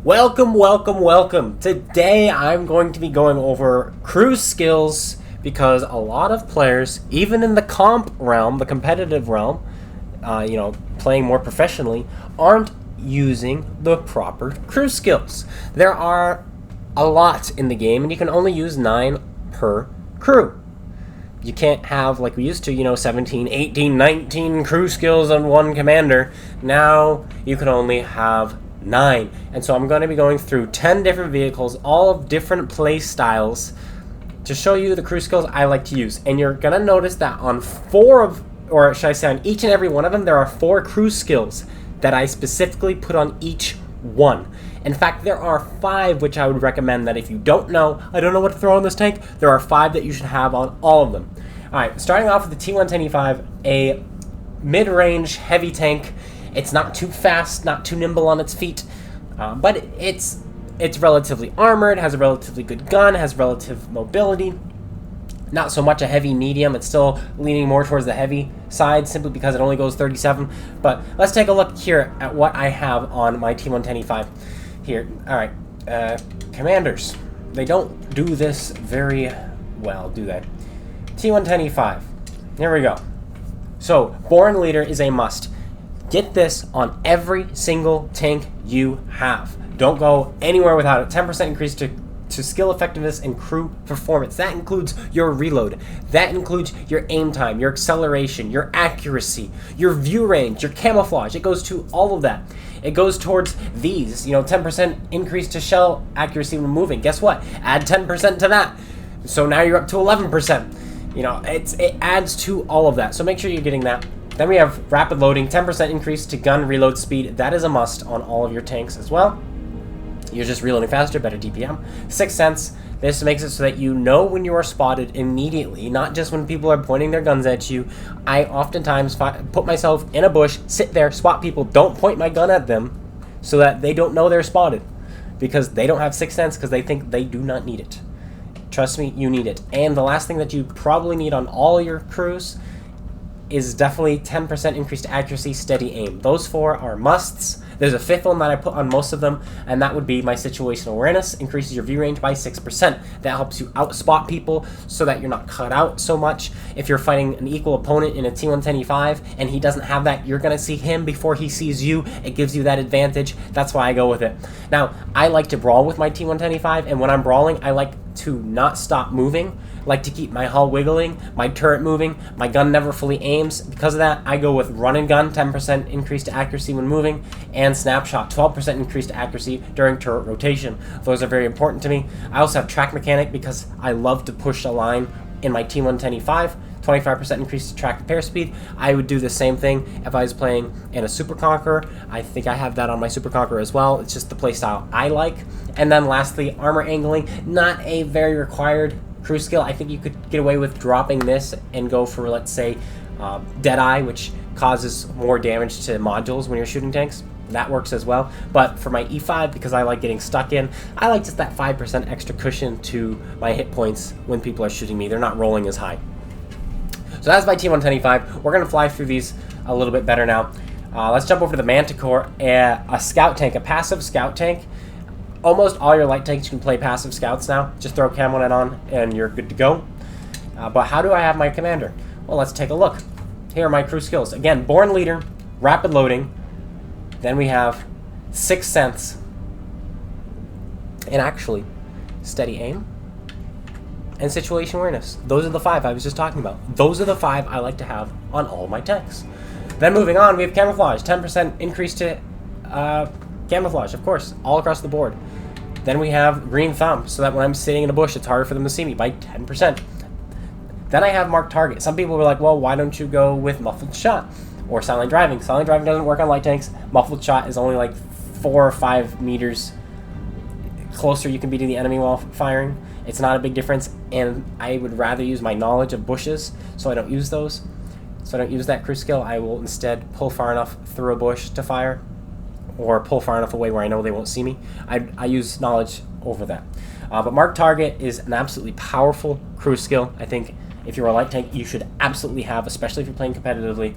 Welcome, welcome, welcome. Today I'm going to be going over cruise skills because a lot of players, even in the comp realm, the competitive realm, playing more professionally, aren't using the proper cruise skills. There are a lot in the game and you can only use 9 per crew. You can't have, like we used to, 17, 18, 19 crew skills on one commander. Now you can only have 9. And so I'm going to be going through 10 different vehicles, all of different play styles, to show you the crew skills I like to use. And you're going to notice that on on each and every one of them, there are 4 crew skills that I specifically put on each one. In fact, there are 5 which I would recommend that if you don't know, I don't know what to throw on this tank, there are 5 that you should have on all of them. Alright, starting off with the T110 E5, a mid-range heavy tank. It's not too fast, not too nimble on its feet, but it's relatively armored, has a relatively good gun, has relative mobility. Not so much a heavy medium, it's still leaning more towards the heavy side simply because it only goes 37. But let's take a look here at what I have on my T110 E5 here. Alright, commanders. They don't do this very well, do they? T110 E5. Here we go. So, Born Leader is a must. Get this on every single tank you have. Don't go anywhere without it. 10% increase to skill effectiveness and crew performance. That includes your reload. That includes your aim time, your acceleration, your accuracy, your view range, your camouflage. It goes to all of that. It goes towards these, 10% increase to shell accuracy when moving. Guess what? Add 10% to that. So now you're up to 11%. It adds to all of that. So make sure you're getting that. Then we have rapid loading, 10% increase to gun reload speed. That is a must on all of your tanks as well. You're just reloading faster, better DPM. Sixth Sense, this makes it so that you know when you are spotted immediately, not just when people are pointing their guns at you. I oftentimes put myself in a bush, sit there, spot people, don't point my gun at them so that they don't know they're spotted because they don't have Sixth Sense because they think they do not need it. Trust me, you need it. And the last thing that you probably need on all your crews is definitely 10% increased accuracy, steady aim. Those 4 are musts. There's a 5th one that I put on most of them, and that would be my situational awareness. Increases your view range by 6%. That helps you outspot people so that you're not cut out so much. If you're fighting an equal opponent in a T110 E5 and he doesn't have that, you're going to see him before he sees you. It gives you that advantage. That's why I go with it. Now, I like to brawl with my T110 E5, and when I'm brawling, I like to not stop moving. Like to keep my hull wiggling, my turret moving, my gun never fully aims. Because of that, I go with run and gun, 10% increased accuracy when moving, and snapshot, 12% increased accuracy during turret rotation. Those are very important to me. I also have track mechanic because I love to push a line in my T110 E5, 25% increase to track repair speed. I would do the same thing if I was playing in a Super Conqueror. I think I have that on my Super Conqueror as well. It's just the playstyle I like. And then lastly, armor angling, not a very required crew skill. I think you could get away with dropping this and go for, let's say, Deadeye, which causes more damage to modules when you're shooting tanks. That works as well. But for my E5, because I like getting stuck in, I like just that 5% extra cushion to my hit points when people are shooting me. They're not rolling as high. So that's my T110 E5. We're going to fly through these a little bit better now. Let's jump over to the Manticore, a scout tank, a passive scout tank. Almost all your light tanks you can play passive scouts now. Just throw Camo Net on and you're good to go. But how do I have my commander? Well, let's take a look. Here are my crew skills. Again, Born Leader, rapid loading. Then we have Sixth Sense. And actually, steady aim. And situational awareness. Those are the 5 I was just talking about. Those are the 5 I like to have on all my tanks. Then moving on, we have camouflage. 10% increase to camouflage, of course, all across the board. Then we have green thumb, so that when I'm sitting in a bush, it's harder for them to see me by 10%. Then I have marked target. Some people were like, well, why don't you go with muffled shot or silent driving? Silent driving doesn't work on light tanks. Muffled shot is only like 4 or 5 meters closer you can be to the enemy while firing. It's not a big difference, and I would rather use my knowledge of bushes, so I don't use those. So I don't use that crew skill. I will instead pull far enough through a bush to fire, or pull far enough away where I know they won't see me. I use knowledge over that. But mark target is an absolutely powerful crew skill. I think if you're a light tank, you should absolutely have, especially if you're playing competitively.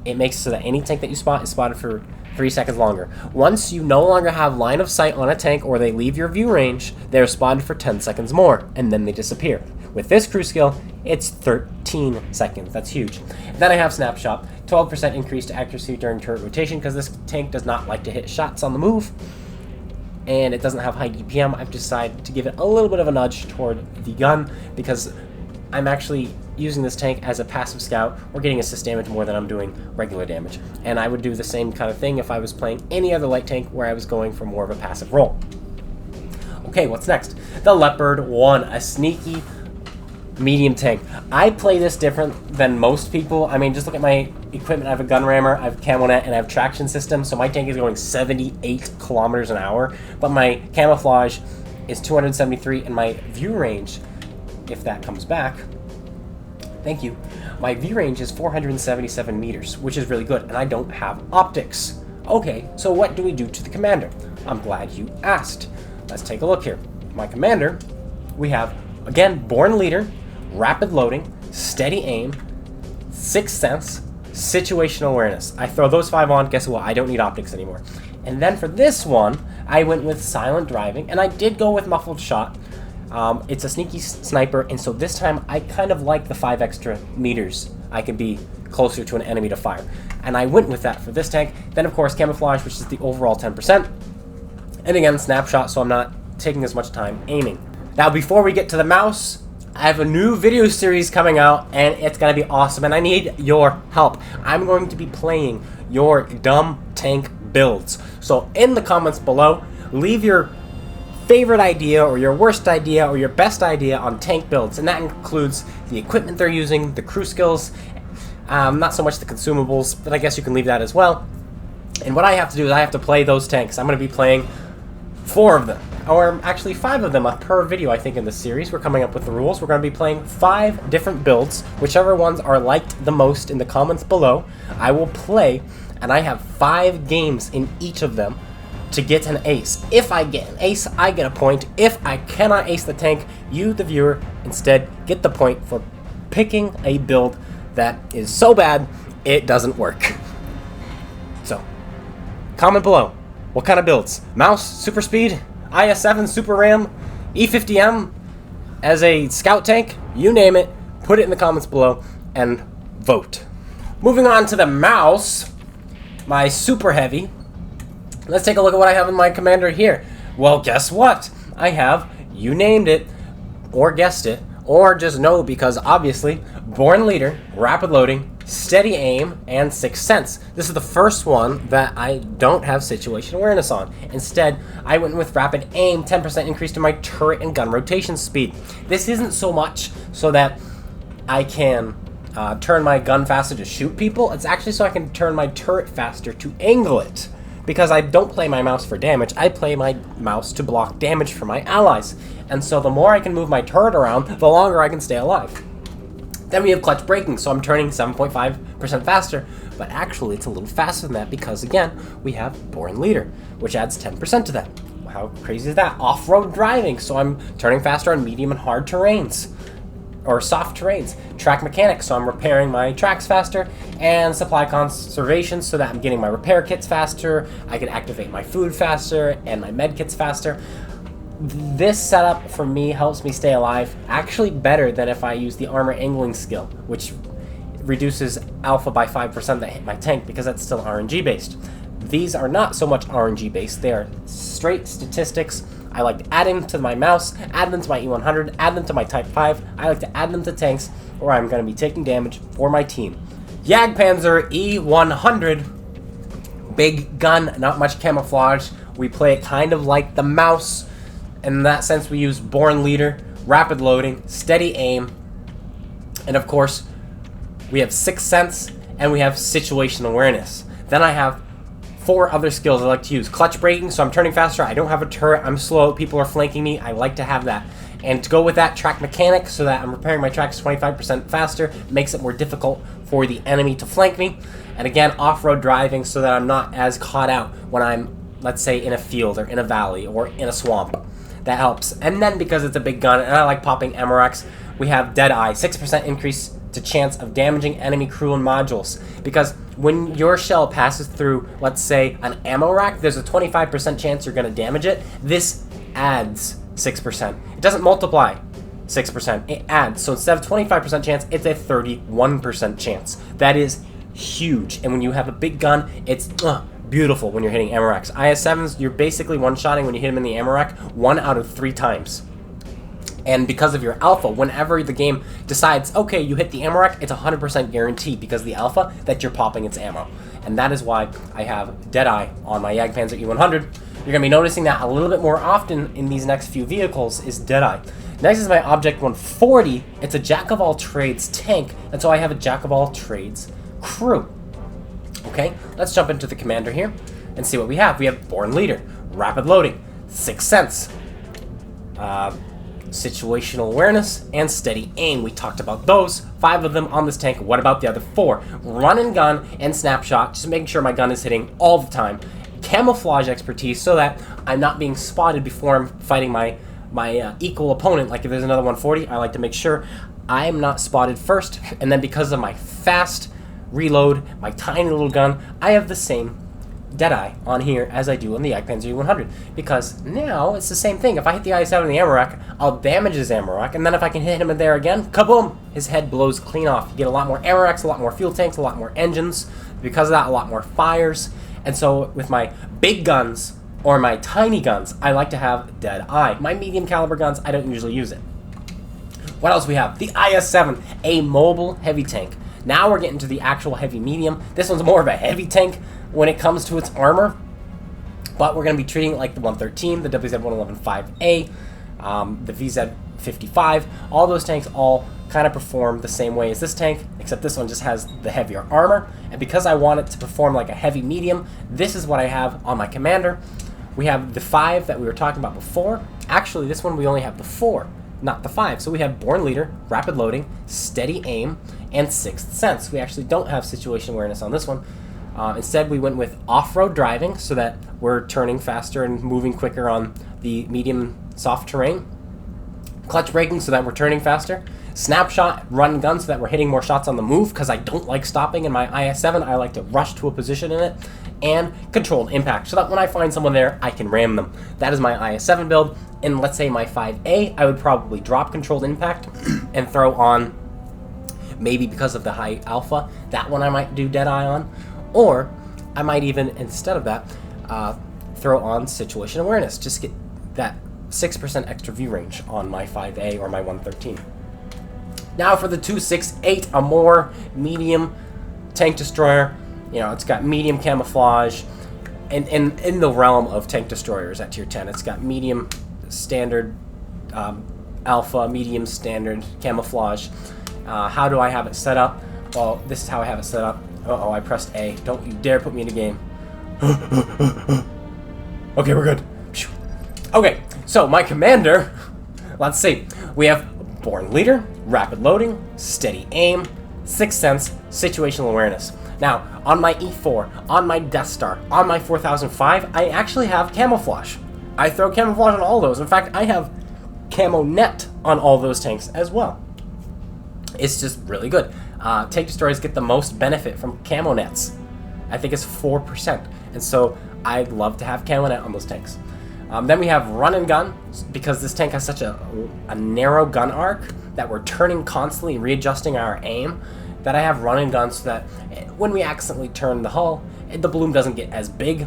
It makes it so that any tank that you spot is spotted for 3 seconds longer. Once you no longer have line of sight on a tank or they leave your view range, they're spawned for 10 seconds more, and then they disappear. With this crew skill, it's 13 seconds. That's huge. Then I have Snapshot, 12% increase to accuracy during turret rotation, because this tank does not like to hit shots on the move, and it doesn't have high DPM. I've decided to give it a little bit of a nudge toward the gun, because I'm actually using this tank as a passive scout or getting assist damage more than I'm doing regular damage. And I would do the same kind of thing if I was playing any other light tank where I was going for more of a passive role. Okay, what's next? The Leopard 1, a sneaky medium tank. I play this different than most people. I mean, just look at my equipment. I have a gun rammer, I have camo net, and I have traction system, so my tank is going 78 kilometers an hour, but my camouflage is 273, and my view range, if that comes back, thank you, my view range is 477 meters, which is really good, and I don't have optics. Okay, so what do we do to the commander? I'm glad you asked. Let's take a look here. My commander, we have, again, Born Leader, Rapid Loading, Steady Aim, Sixth Sense, Situational Awareness. I throw those 5 on, guess what? I don't need optics anymore. And then for this one, I went with Silent Driving, and I did go with Muffled Shot. It's a sneaky sniper, and so this time I kind of like the 5 extra meters I could be closer to an enemy to fire. And I went with that for this tank. Then, of course, Camouflage, which is the overall 10%. And again, Snapshot, so I'm not taking as much time aiming. Now, before we get to the mouse, I have a new video series coming out, and it's going to be awesome, and I need your help. I'm going to be playing your dumb tank builds. So in the comments below, leave your favorite idea or your worst idea or your best idea on tank builds, and that includes the equipment they're using, the crew skills, not so much the consumables, but I guess you can leave that as well. And what I have to do is I have to play those tanks. I'm going to be playing 4 of them, or actually 5 of them per video, I think, in this series. We're coming up with the rules. We're going to be playing 5 different builds. Whichever ones are liked the most in the comments below, I will play, and I have 5 games in each of them to get an ace. If I get an ace, I get a point. If I cannot ace the tank, you, the viewer, instead get the point for picking a build that is so bad it doesn't work. So, comment below. What kind of builds? Mouse, super speed, IS-7, super RAM, E50M as a scout tank, you name it, put it in the comments below and vote. Moving on to the mouse, my super heavy. Let's take a look at what I have in my commander here. Well, guess what? I have, you named it, or guessed it, or just know because obviously, Born Leader, Rapid Loading, Steady Aim, and Sixth Sense. This is the first one that I don't have Situational Awareness on. Instead, I went with Rapid Aim, 10% increase to my turret and gun rotation speed. This isn't so much so that I can turn my gun faster to shoot people. It's actually so I can turn my turret faster to angle it. Because I don't play my mouse for damage, I play my mouse to block damage for my allies. And so the more I can move my turret around, the longer I can stay alive. Then we have clutch braking, so I'm turning 7.5% faster, but actually it's a little faster than that because, again, we have Born Leader, which adds 10% to that. How crazy is that? Off-road driving, so I'm turning faster on medium and hard terrains, or soft terrains. Track mechanics, so I'm repairing my tracks faster, and supply conservation, so that I'm getting my repair kits faster, I can activate my food faster, and my med kits faster. This setup for me helps me stay alive actually better than if I use the armor angling skill, which reduces alpha by 5% that hit my tank because that's still RNG based. These are not so much RNG based, they are straight statistics. I like to add them to my mouse, add them to my E100, add them to my Type 5. I like to add them to tanks where I'm going to be taking damage for my team. Jagdpanzer E100, big gun, not much camouflage. We play it kind of like the mouse. In that sense, we use Born Leader, Rapid Loading, Steady Aim, and of course, we have Sixth Sense, and we have Situational Awareness. Then I have 4 other skills I like to use. Clutch braking, so I'm turning faster, I don't have a turret, I'm slow, people are flanking me, I like to have that. And to go with that, track mechanics, so that I'm repairing my tracks 25% faster, makes it more difficult for the enemy to flank me. And again, off-road driving, so that I'm not as caught out when I'm, let's say, in a field, or in a valley, or in a swamp. That helps. And then because it's a big gun and I like popping MRX, we have Deadeye, 6% increase to chance of damaging enemy crew and modules. Because when your shell passes through, let's say, an ammo rack, there's a 25% chance you're going to damage it. This adds 6%. It doesn't multiply 6%. It adds. So instead of 25% chance, it's a 31% chance. That is huge. And when you have a big gun, it's beautiful when you're hitting ammo racks. IS-7s, you're basically one-shotting when you hit them in the ammo rack 1 out of 3 times. And because of your alpha, whenever the game decides, okay, you hit the ammo rack, it's 100% guaranteed because the alpha that you're popping its ammo. And that is why I have Deadeye on my Jagdpanzer E100. You're going to be noticing that a little bit more often in these next few vehicles is Deadeye. Next is my Object 140. It's a jack-of-all-trades tank, and so I have a jack-of-all-trades crew. Okay, let's jump into the commander here and see what we have. We have Born Leader, Rapid Loading, Sixth Sense, Situational Awareness, and Steady Aim. We talked about those. 5 of them on this tank. What about the other 4? Run and Gun and Snapshot, just making sure my gun is hitting all the time. Camouflage Expertise, so that I'm not being spotted before I'm fighting my equal opponent. Like if there's another 140, I like to make sure I'm not spotted first. And then because of my fast reload, my tiny little gun, I have the same Deadeye on here as I do on the Jagdpanzer E100, because now it's the same thing. If I hit the IS-7 in the ammo rack, I'll damage his ammo rack, and then if I can hit him in there again, kaboom! His head blows clean off. You get a lot more ammo racks, a lot more fuel tanks, a lot more engines. Because of that, a lot more fires. And so with my big guns or my tiny guns, I like to have Deadeye. My medium caliber guns, I don't usually use it. What else we have? The IS-7, a mobile heavy tank. Now we're getting to the actual heavy medium. This one's more of a heavy tank when it comes to its armor, but we're going to be treating it like the 113, the WZ-111-5A, the VZ-55. All those tanks all kind of perform the same way as this tank, except this one just has the heavier armor. And because I want it to perform like a heavy medium, this is what I have on my commander. We have the 5 that we were talking about before. Actually, this one we only have the 4, not the 5. So we have Born Leader, Rapid Loading, Steady Aim, and Sixth Sense. We actually don't have Situation Awareness on this one. Instead, we went with off-road driving so that we're turning faster and moving quicker on the medium soft terrain. Clutch braking so that we're turning faster. Snapshot, run gun so that we're hitting more shots on the move, because I don't like stopping in my IS-7. I like to rush to a position in it. And controlled impact so that when I find someone there, I can ram them. That is my IS-7 build. And let's say my 5A, I would probably drop controlled impact and throw on, maybe because of the high alpha, that one I might do Deadeye on. Or I might even, instead of that, throw on Situation Awareness. Just get that 6% extra view range on my 5A or my 113. Now for the 268, a more medium tank destroyer. You know, it's got medium camouflage. And in the realm of tank destroyers at tier 10, it's got medium standard alpha, medium standard camouflage. How do I have it set up? Well, this is how I have it set up. Uh-oh, I pressed A. Don't you dare put me in a game. Okay, we're good. Okay, so my commander, let's see. We have Born Leader, Rapid Loading, Steady Aim, Sixth Sense, Situational Awareness. Now, on my E4, on my Death Star, on my 4005, I actually have Camouflage. I throw Camouflage on all those. In fact, I have Camo Net on all those tanks as well. It's just really good. Tank destroyers get the most benefit from camo nets. I think it's 4%, and so I'd love to have camo net on those tanks. Then we have Run and Gun, because this tank has such a narrow gun arc that we're turning constantly and readjusting our aim, that I have Run and Gun so that when we accidentally turn the hull, the balloon doesn't get as big.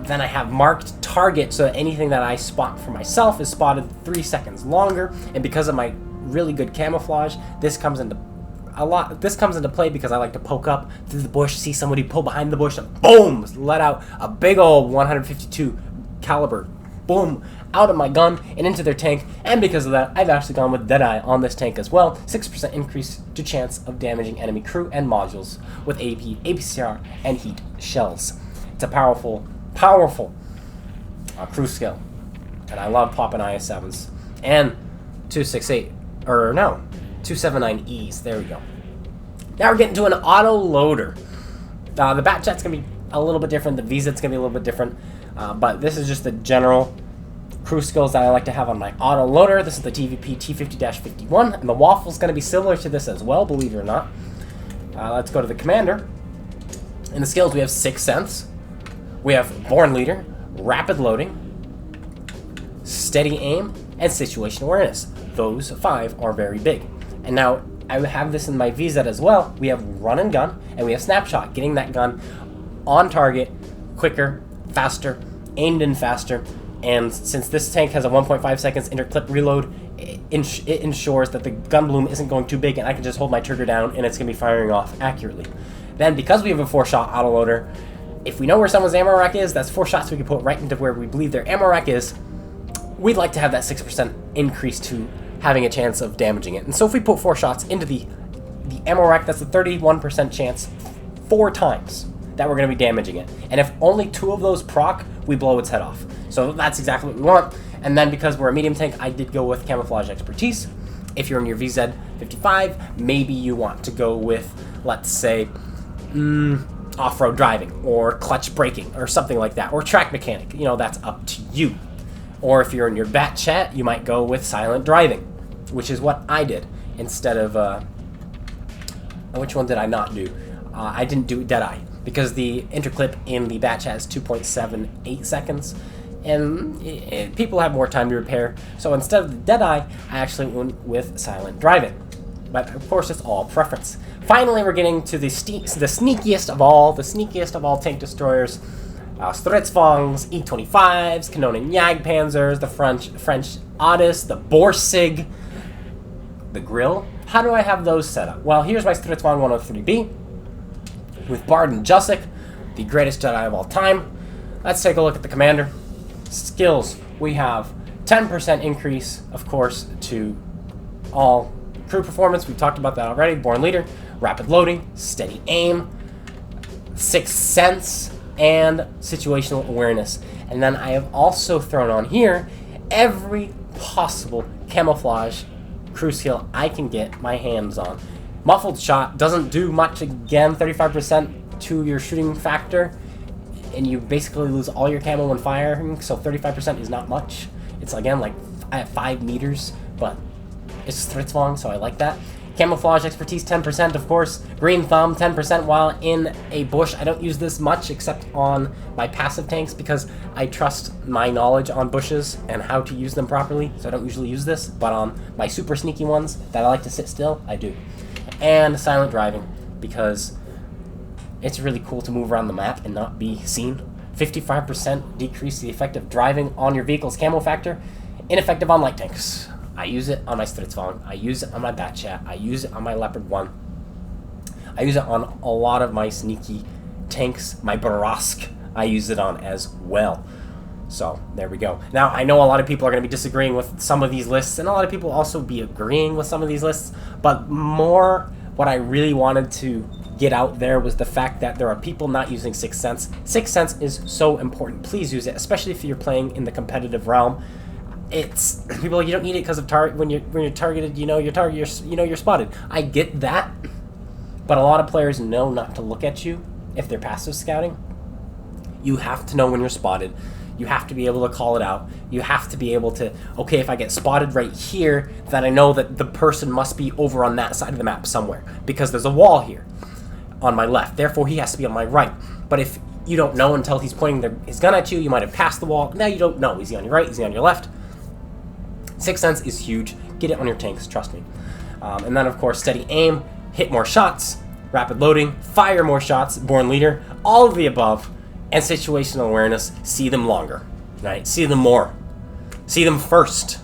Then I have Marked Target, so that anything that I spot for myself is spotted 3 seconds longer, and because of my really good camouflage, this comes into play because I like to poke up through the bush, see somebody pull behind the bush, and boom, let out a big old 152 caliber, boom, out of my gun and into their tank. And because of that, I've actually gone with Deadeye on this tank as well. 6% increase to chance of damaging enemy crew and modules with AP, APCR, and heat shells. It's a powerful crew skill, and I love popping IS-7s and 268. Or no, 279Es. There we go. Now we're getting to an Autoloader. The Batjet's going to be a little bit different. The VZ's going to be a little bit different. But this is just the general crew skills that I like to have on my Autoloader. This is the TVP T50-51. And the Waffle's going to be similar to this as well, believe it or not. Let's go to the commander. In the skills, we have Sixth Sense, we have Born Leader, Rapid Loading, Steady Aim, and Situational Awareness. Those 5 are very big. And now, I have this in my VZ as well. We have Run and Gun, and we have Snapshot, getting that gun on target quicker, faster, aimed in faster. And since this tank has a 1.5 seconds interclip reload, it ensures that the gun bloom isn't going too big, and I can just hold my trigger down and it's going to be firing off accurately. Then, because we have a 4-shot autoloader, if we know where someone's ammo rack is, that's 4 shots we can put right into where we believe their ammo rack is. We'd like to have that 6% increase to having a chance of damaging it. And so if we put 4 shots into the ammo rack, that's a 31% chance 4 times that we're going to be damaging it. And if only 2 of those proc, we blow its head off. So that's exactly what we want. And then because we're a medium tank, I did go with Camouflage Expertise. If you're in your VZ55, maybe you want to go with, let's say, off-road driving, or clutch braking, or something like that, or track mechanic. You know, that's up to you. Or if you're in your bat chat, you might go with silent driving, which is what I did, instead of, which one did I not do? I didn't do Deadeye, because the interclip in the bat chat is 2.78 seconds, and people have more time to repair, so instead of the Deadeye, I actually went with silent driving. But of course, it's all preference. Finally, we're getting to the sneakiest of all tank destroyers. Stridsvongs, E25s, Canonian Jagdpanzers, the French Otis, the Borsig, the Grill. How do I have those set up? Well, here's my Stridsvong 103B with Bard and Jussic, the greatest Jedi of all time. Let's take a look at the commander. Skills, we have 10% increase, of course, to all crew performance. We've talked about that already. Born Leader, Rapid Loading, Steady Aim, Sixth Sense, and Situational Awareness. And then I have also thrown on here every possible camouflage crew skill I can get my hands on. Muffled Shot doesn't do much, again, 35% to your shooting factor, and you basically lose all your camo when firing, so 35% is not much. It's, again, like at 5 meters, but it's Stridsvong, so I like that. Camouflage Expertise, 10%, of course. Green Thumb, 10% while in a bush. I don't use this much except on my passive tanks because I trust my knowledge on bushes and how to use them properly, so I don't usually use this. But on my super sneaky ones that I like to sit still, I do. And Silent Driving, because it's really cool to move around the map and not be seen. 55% decrease the effect of driving on your vehicle's camo factor. Ineffective on light tanks. I use it on my Stridsvong, I use it on my Batchat, I use it on my Leopard 1. I use it on a lot of my sneaky tanks, my Barask, I use it on as well. So, there we go. Now, I know a lot of people are going to be disagreeing with some of these lists, and a lot of people also be agreeing with some of these lists, but more what I really wanted to get out there was the fact that there are people not using Sixth Sense. Sixth Sense is so important. Please use it, especially if you're playing in the competitive realm. It's people like, you don't need it because of when you're targeted, you know you're spotted. I get that, but a lot of players know not to look at you if they're passive scouting. You have to know when you're spotted. You have to be able to call it out. You have to be able to, okay, if I get spotted right here, then I know that the person must be over on that side of the map somewhere because there's a wall here on my left. Therefore, he has to be on my right. But if you don't know until he's pointing his gun at you, you might have passed the wall. Now you don't know. Is he on your right? Is he on your left? Sixth Sense is huge. Get it on your tanks, trust me. And then, of course, Steady Aim, hit more shots, Rapid Loading, fire more shots, Born Leader, all of the above, and Situational Awareness, see them longer, right? See them more. See them first.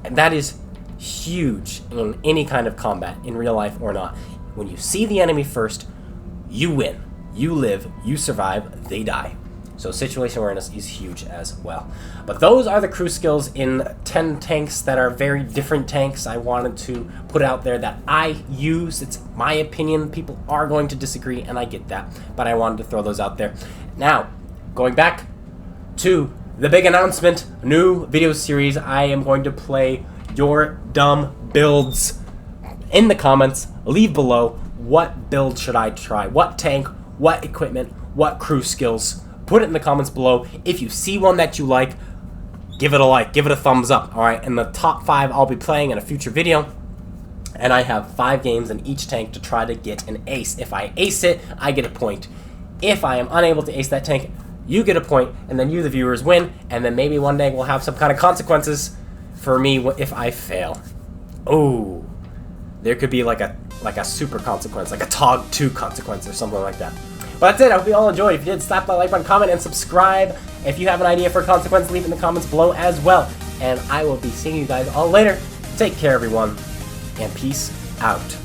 And that is huge in any kind of combat, in real life or not. When you see the enemy first, you win. You live, you survive, they die. So situational awareness is huge as well. But those are the crew skills in 10 tanks that are very different tanks. I wanted to put out there that I use. It's my opinion. People are going to disagree, and I get that. But I wanted to throw those out there. Now, going back to the big announcement, new video series. I am going to play your dumb builds. In the comments, leave below what build should I try, what tank, what equipment, what crew skills. Put it in the comments below. If you see one that you like, give it a like, give it a thumbs up, alright? And the top 5 I'll be playing in a future video. And I have 5 games in each tank to try to get an ace. If I ace it, I get a point. If I am unable to ace that tank, you get a point, and then you, the viewers, win, and then maybe one day we'll have some kind of consequences for me if I fail. Oh, there could be like a super consequence, like a TOG 2 consequence or something like that. But that's it. I hope you all enjoyed. If you did, slap that like button, comment, and subscribe. If you have an idea for a consequence, leave it in the comments below as well. And I will be seeing you guys all later. Take care, everyone, and peace out.